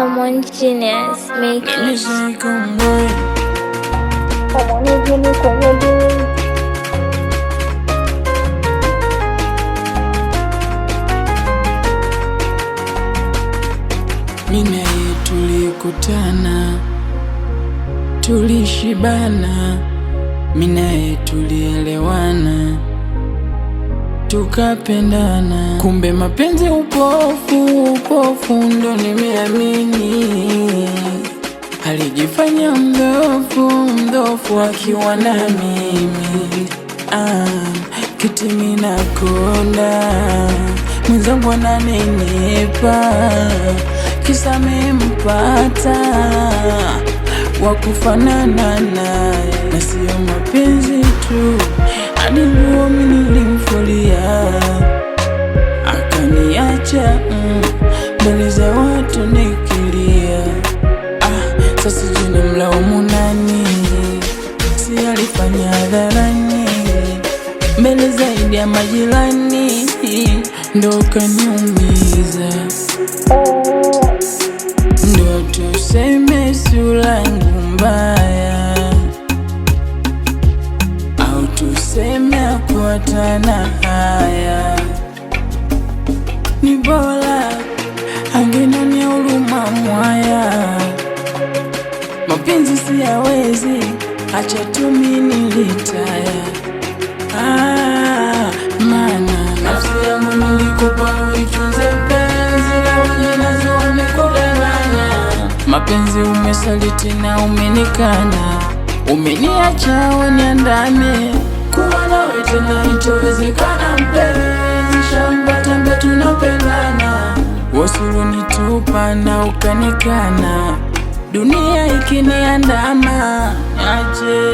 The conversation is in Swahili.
Come on, genius, make it. Come on, Genius, come on. mimi naye tulikutana, tulishibana, mimi naye tulielewana, tukapendana. Kumbe mapenzi upofu ndo nimeamini. Alijifanya mdhofu akiwa na mimi. Kitimi nakonda, mwenzangu ananenepa, kisa mempata wakufanana naye. Na sio mapenzi tu, hadi nguo mimi nilimfulia, akaniacha mbele za watu nikilia. Sasa jina mlaumu nani? Si alifanya hadharani, mbele zaidi ya majirani, ndo kaniumiza. Ndo tuseme sulangu mbaya, au tuseme akuatana haya. Ni bora angenionea huruma mwaya, mapenzi siyawezi, acha tu mimi nilitaya. Maana nafsi yangu nilikupa uitunze penzi, na wenye nazo wamekudanganya. Mapenzi umesaliti na umenikana, umeniacha waniandame. Kuwa nawe tena itowezekana mpenzi, shambata mbe tunapendana. Wasulu nitupa na ukanikana, dunia ikiniandama, aje